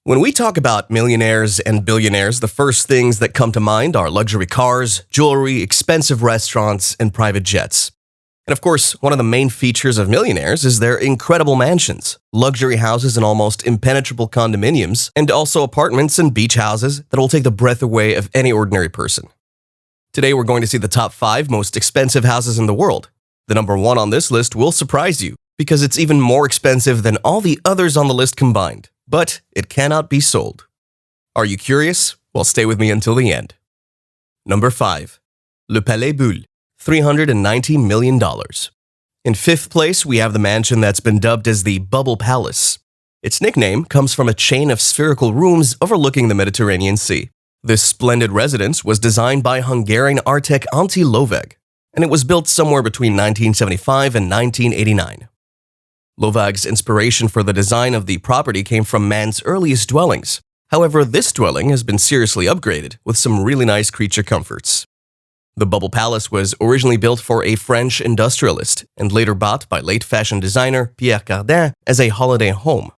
When we talk about millionaires and billionaires, the first things that come to mind are luxury cars, jewelry, expensive restaurants, and private jets. And of course, one of the main features of millionaires is their incredible mansions, luxury houses and almost impenetrable condominiums, and also apartments and beach houses that will take the breath away of any ordinary person. Today, we're going to see the top 5 most expensive houses in the world. The number 1 on this list will surprise you because it's even more expensive than all the others on the list combined. But it cannot be sold. Are you curious? Well, stay with me until the end. Number 5. Le Palais Boulle, $390 million. In 5th place, we have the mansion that's been dubbed as the Bubble Palace. Its nickname comes from a chain of spherical rooms overlooking the Mediterranean Sea. This splendid residence was designed by Hungarian architect Antti Lovag, and it was built somewhere between 1975 and 1989. Lovag's inspiration for the design of the property came from man's earliest dwellings. However, this dwelling has been seriously upgraded with some really nice creature comforts. The Bubble Palace was originally built for a French industrialist and later bought by late fashion designer Pierre Cardin as a holiday home.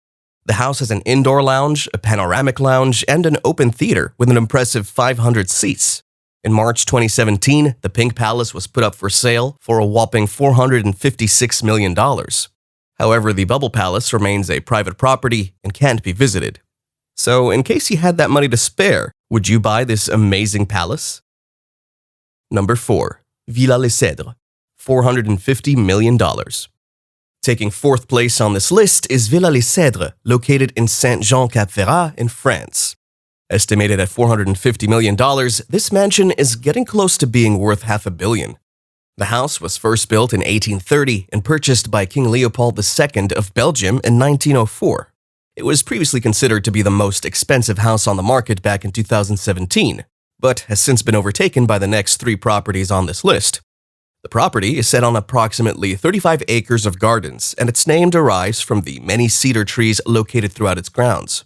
The house has an indoor lounge, a panoramic lounge, and an open theater with an impressive 500 seats. In March 2017, the Pink Palace was put up for sale for a whopping $456 million. However, the Bubble Palace remains a private property and can't be visited. So, in case you had that money to spare, would you buy this amazing palace? Number 4. Villa Les Cèdres, $450 million. Taking 4th place on this list is Villa Les Cèdres, located in Saint-Jean-Cap-Ferrat in France. Estimated at $450 million, this mansion is getting close to being worth $500 million. The house was first built in 1830 and purchased by King Leopold II of Belgium in 1904. It was previously considered to be the most expensive house on the market back in 2017, but has since been overtaken by the next 3 properties on this list. The property is set on approximately 35 acres of gardens, and its name derives from the many cedar trees located throughout its grounds.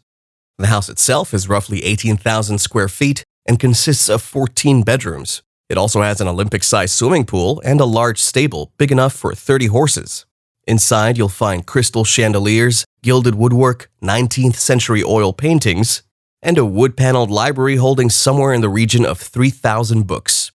The house itself is roughly 18,000 square feet and consists of 14 bedrooms. It also has an Olympic-sized swimming pool and a large stable big enough for 30 horses. Inside, you'll find crystal chandeliers, gilded woodwork, 19th century oil paintings, and a wood-paneled library holding somewhere in the region of 3,000 books.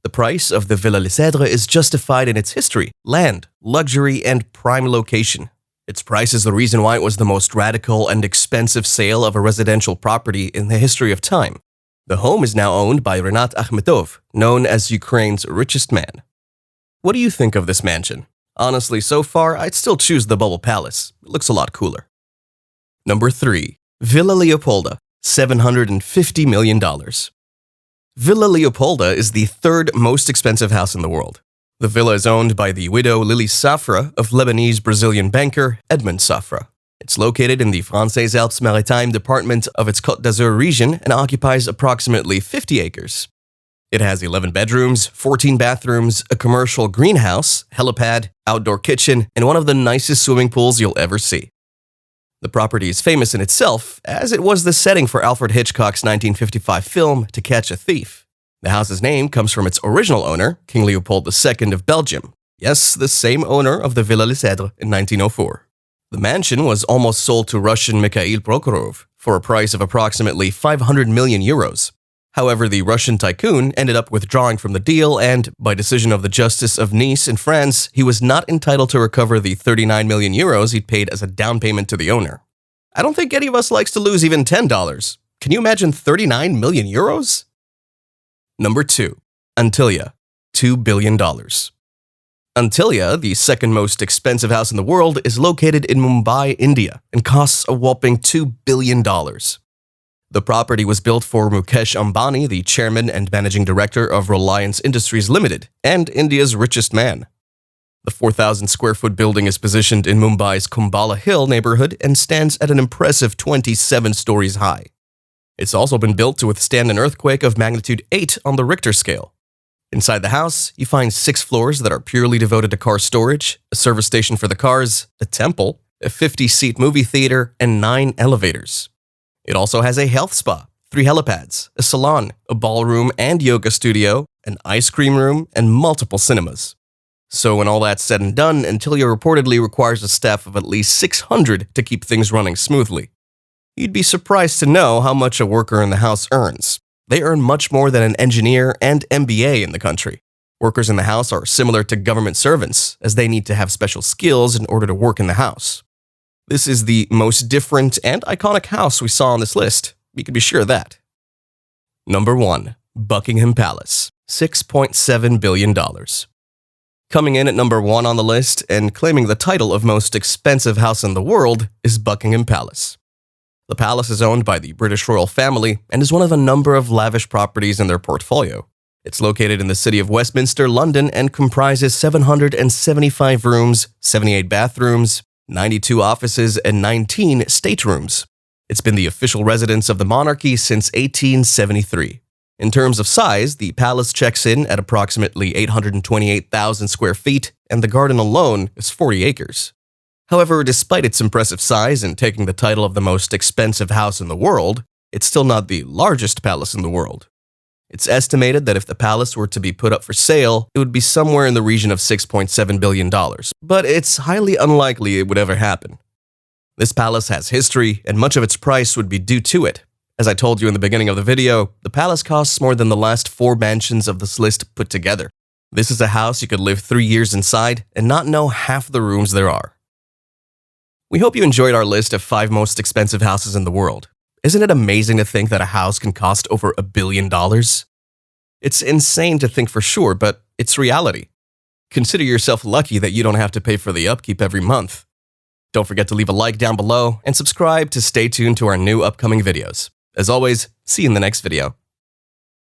The price of the Villa Les Cèdres is justified in its history, land, luxury, and prime location. Its price is the reason why it was the most radical and expensive sale of a residential property in the history of time. The home is now owned by Renat Akhmetov, known as Ukraine's richest man. What do you think of this mansion? Honestly, so far, I'd still choose the Bubble Palace. It looks a lot cooler. Number 3. Villa Leopolda, $750 million. Villa Leopolda is the 3rd most expensive house in the world. The villa is owned by the widow Lily Safra of Lebanese-Brazilian banker Edmond Safra. It's located in the Françaises-Alpes-Maritimes department of its Côte d'Azur region and occupies approximately 50 acres. It has 11 bedrooms, 14 bathrooms, a commercial greenhouse, helipad, outdoor kitchen, and one of the nicest swimming pools you'll ever see. The property is famous in itself, as it was the setting for Alfred Hitchcock's 1955 film To Catch a Thief. The house's name comes from its original owner, King Leopold II of Belgium. Yes, the same owner of the Villa Les Cèdres in 1904. The mansion was almost sold to Russian Mikhail Prokhorov for a price of approximately 500 million euros. However, the Russian tycoon ended up withdrawing from the deal and, by decision of the Justice of Nice in France, he was not entitled to recover the 39 million euros he'd paid as a down payment to the owner. I don't think any of us likes to lose even $10. Can you imagine 39 million euros? Number 2. Antilia, $2 billion. Antilia, the 2nd most expensive house in the world, is located in Mumbai, India, and costs a whopping $2 billion. The property was built for Mukesh Ambani, the chairman and managing director of Reliance Industries Limited, and India's richest man. The 4,000 square foot building is positioned in Mumbai's Kumbala Hill neighborhood and stands at an impressive 27 stories high. It's also been built to withstand an earthquake of magnitude 8 on the Richter scale. Inside the house, you find 6 floors that are purely devoted to car storage, a service station for the cars, a temple, a 50-seat movie theater, and 9 elevators. It also has a health spa, 3 helipads, a salon, a ballroom and yoga studio, an ice cream room, and multiple cinemas. So when all that's said and done, Antilia reportedly requires a staff of at least 600 to keep things running smoothly. You'd be surprised to know how much a worker in the house earns. They earn much more than an engineer and MBA in the country. Workers in the house are similar to government servants, as they need to have special skills in order to work in the house. This is the most different and iconic house we saw on this list. You can be sure of that. Number 1. Buckingham Palace, $6.7 billion. Coming in at number 1 on the list and claiming the title of most expensive house in the world is Buckingham Palace. The palace is owned by the British royal family and is one of a number of lavish properties in their portfolio. It's located in the city of Westminster, London, and comprises 775 rooms, 78 bathrooms, 92 offices, and 19 staterooms. It's been the official residence of the monarchy since 1873. In terms of size, the palace checks in at approximately 828,000 square feet, and the garden alone is 40 acres. However, despite its impressive size and taking the title of the most expensive house in the world, it's still not the largest palace in the world. It's estimated that if the palace were to be put up for sale, it would be somewhere in the region of $6.7 billion, but it's highly unlikely it would ever happen. This palace has history, and much of its price would be due to it. As I told you in the beginning of the video, the palace costs more than the last 4 mansions of this list put together. This is a house you could live 3 years inside and not know half the rooms there are. We hope you enjoyed our list of 5 most expensive houses in the world. Isn't it amazing to think that a house can cost over $1 billion? It's insane to think for sure, but it's reality. Consider yourself lucky that you don't have to pay for the upkeep every month. Don't forget to leave a like down below and subscribe to stay tuned to our new upcoming videos. As always, see you in the next video.